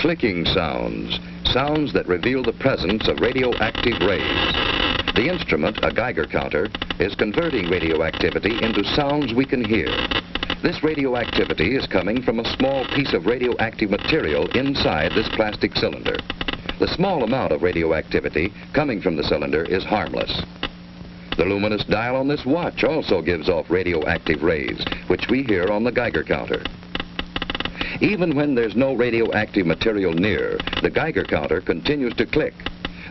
Clicking sounds, sounds that reveal the presence of radioactive rays. The instrument, a Geiger counter, is converting radioactivity into sounds we can hear. This radioactivity is coming from a small piece of radioactive material inside this plastic cylinder. The small amount of radioactivity coming from the cylinder is harmless. The luminous dial on this watch also gives off radioactive rays, which we hear on the Geiger counter. Even when there's no radioactive material near, the Geiger counter continues to click.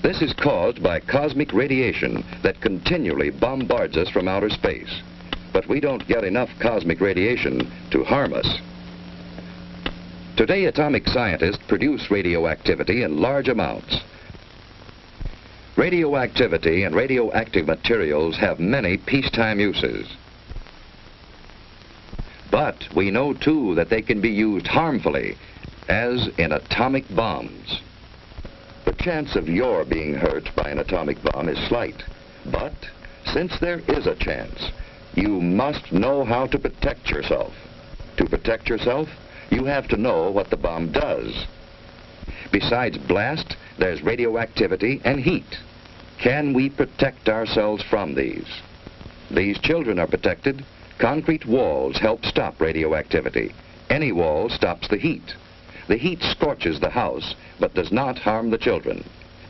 This is caused by cosmic radiation that continually bombards us from outer space. But we don't get enough cosmic radiation to harm us. Today, atomic scientists produce radioactivity in large amounts. Radioactivity and radioactive materials have many peacetime uses. But we know, too, that they can be used harmfully, as in atomic bombs. The chance of your being hurt by an atomic bomb is slight. But since there is a chance, you must know how to protect yourself. To protect yourself, you have to know what the bomb does. Besides blast, there's radioactivity and heat. Can we protect ourselves from these? These children are protected. Concrete walls help stop radioactivity. Any wall stops the heat. The heat scorches the house, but does not harm the children.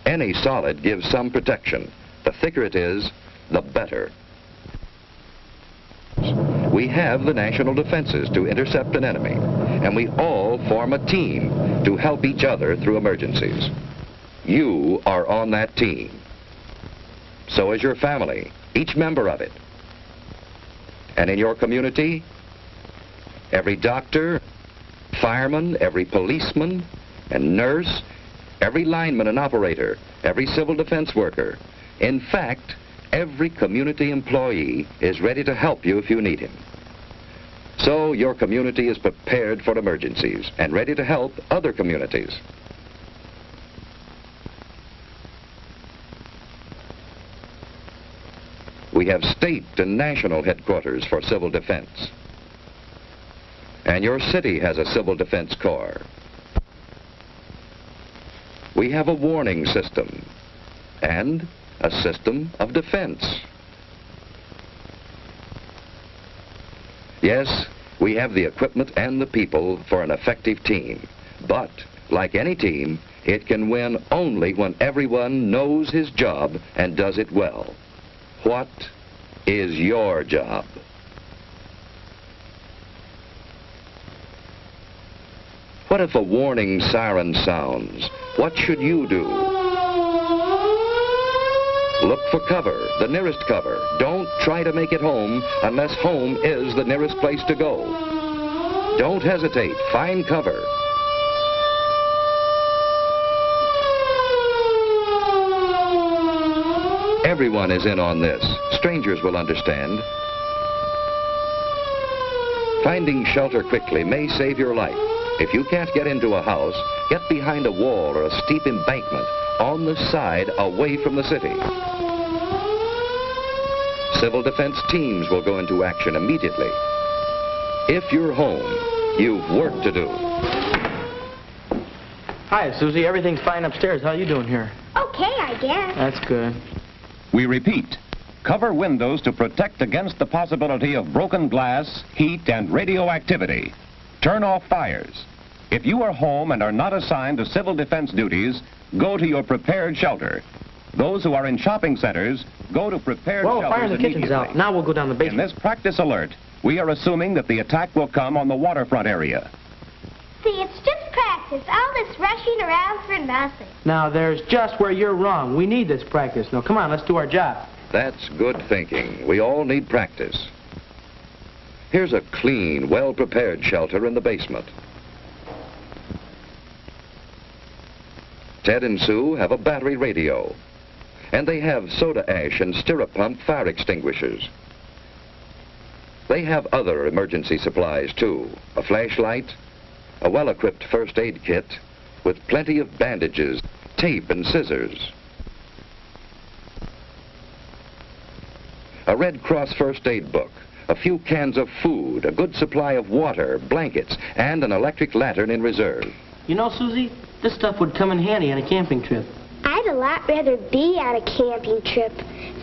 Any solid gives some protection. The thicker it is, the better. We have the national defenses to intercept an enemy, and we all form a team to help each other through emergencies. You are on that team. So is your family, each member of it. And in your community, every doctor, fireman, every policeman and nurse, every lineman and operator, every civil defense worker, in fact, every community employee is ready to help you if you need him. So your community is prepared for emergencies and ready to help other communities. We have state and national headquarters for civil defense. And your city has a civil defense corps. We have a warning system and a system of defense. Yes, we have the equipment and the people for an effective team. But, like any team, it can win only when everyone knows his job and does it well. What is your job? What if a warning siren sounds? What should you do? Look for cover, the nearest cover. Don't try to make it home unless home is the nearest place to go. Don't hesitate. Find cover. Everyone is in on this. Strangers will understand. Finding shelter quickly may save your life. If you can't get into a house, get behind a wall or a steep embankment on the side away from the city. Civil defense teams will go into action immediately. If you're home, you've work to do. Hi, Susie. Everything's fine upstairs. How you doing here? Okay, I guess. That's good. We repeat, cover windows to protect against the possibility of broken glass, heat, and radioactivity. Turn off fires. If you are home and are not assigned to civil defense duties, go to your prepared shelter. Those who are in shopping centers, go to prepared Well, shelters fire in the kitchen's out. Now we'll go down the In basement. this practice alert, we are assuming that the attack will come on the waterfront area. See, it's just practice. All this rushing around for nothing. Now, there's just where you're wrong. We need this practice. Now, come on, let's do our job. That's good thinking. We all need practice. Here's a clean, well-prepared shelter in the basement. Ted and Sue have a battery radio, and they have soda ash and stirrup pump fire extinguishers. They have other emergency supplies too, a flashlight, a well-equipped first aid kit with plenty of bandages, tape and scissors, a Red Cross first aid book, a few cans of food, a good supply of water, blankets, and an electric lantern in reserve. You know, Susie, this stuff would come in handy on a camping trip. I'd a lot rather be on a camping trip.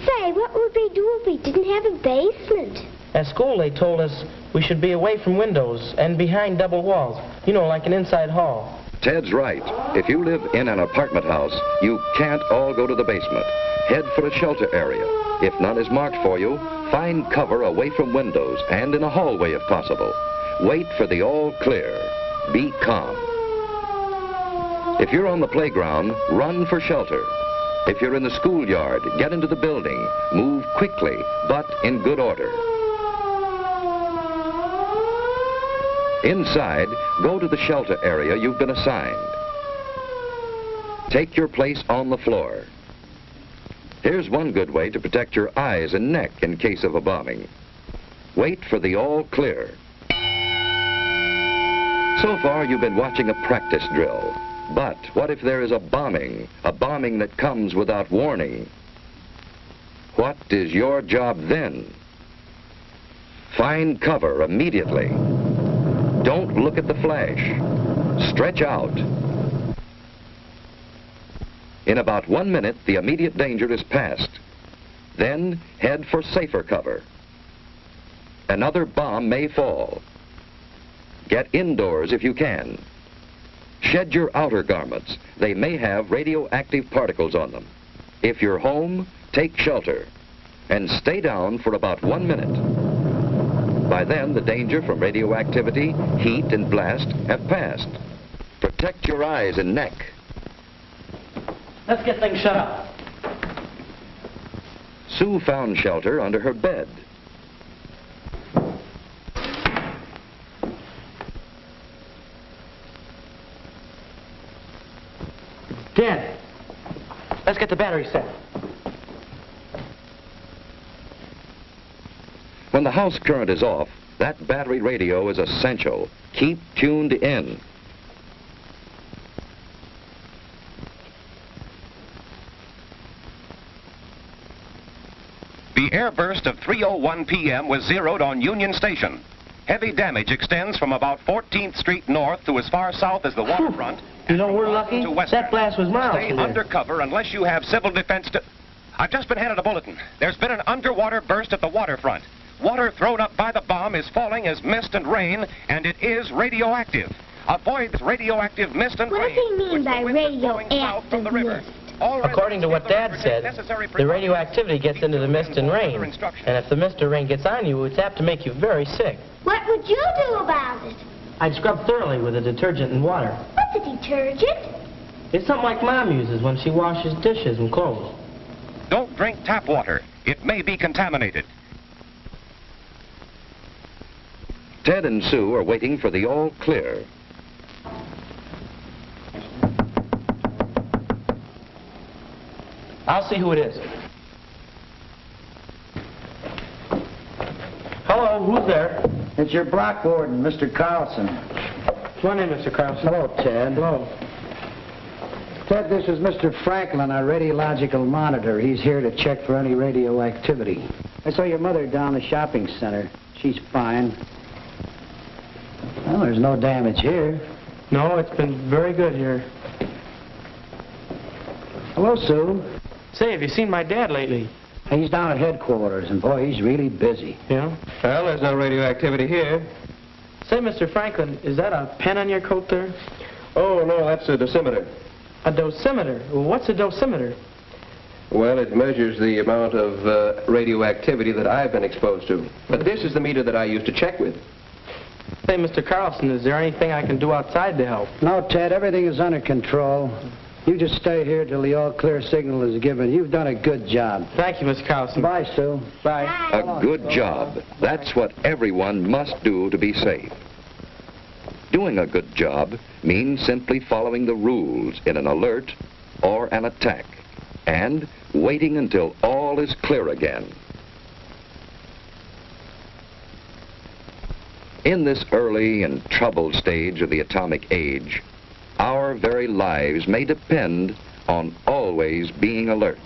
Say, what would we do if we didn't have a basement? At school, they told us we should be away from windows and behind double walls. You know, like an inside hall. Ted's right. If you live in an apartment house, you can't all go to the basement. Head for a shelter area. If none is marked for you, find cover away from windows and in a hallway if possible. Wait for the all clear. Be calm. If you're on the playground, run for shelter. If you're in the schoolyard, get into the building. Move quickly, but in good order. Inside, go to the shelter area you've been assigned. Take your place on the floor. Here's one good way to protect your eyes and neck in case of a bombing. Wait for the all clear. So far, you've been watching a practice drill. But what if there is a bombing that comes without warning? What is your job then? Find cover immediately. Don't look at the flash. Stretch out. In about 1 minute, the immediate danger is past. Then head for safer cover. Another bomb may fall. Get indoors if you can. Shed your outer garments. They may have radioactive particles on them. If you're home, take shelter and stay down for about 1 minute. By then, the danger from radioactivity, heat, and blast have passed. Protect your eyes and neck. Let's get things shut up. Sue found shelter under her bed. Dad, let's get the battery set. When the house current is off, that battery radio is essential. Keep tuned in. The airburst of 3:01 p.m. was zeroed on Union Station. Heavy damage extends from about 14th Street north to as far south as the waterfront. You know, we're lucky. That blast was miles Stay from there. undercover unless you have civil defense to... I've just been handed a bulletin. There's been an underwater burst at the waterfront. Water thrown up by the bomb is falling as mist and rain, and it is radioactive. Avoid radioactive mist and What rain. does he mean which the by wind is blowing south from the river. radioactive mist? All According to what Dad said, the radioactivity gets into the mist and rain. And if the mist or rain gets on you, it's apt to make you very sick. What would you do about it? I'd scrub thoroughly with a detergent and water. What's a detergent? It's something like Mom uses when she washes dishes and clothes. Don't drink tap water. It may be contaminated. Ted and Sue are waiting for the all clear. I'll see who it is. Hello, who's there? It's your block warden, Mr. Carlson. Come on in, Mr. Carlson. Hello, Ted. Hello. Ted, this is Mr. Franklin, our radiological monitor. He's here to check for any radioactivity. I saw your mother down the shopping center. She's fine. Well, there's no damage here. No, it's been very good here. Hello, Sue. Say, have you seen my dad lately? He's down at headquarters, and boy, he's really busy. Yeah? Well, there's no radioactivity here. Say, Mr. Franklin, is that a pen on your coat there? Oh, no, that's a dosimeter. A dosimeter? Well, what's a dosimeter? Well, it measures the amount of radioactivity that I've been exposed to. But this is the meter that I use to check with. Say, Mr. Carlson, is there anything I can do outside to help? No, Ted, everything is under control. You just stay here till the all-clear signal is given. You've done a good job. Thank you, Mr. Carlson. Bye, Sue. Bye. A good job. That's what everyone must do to be safe. Doing a good job means simply following the rules in an alert or an attack and waiting until all is clear again. In this early and troubled stage of the atomic age, our very lives may depend on always being alert.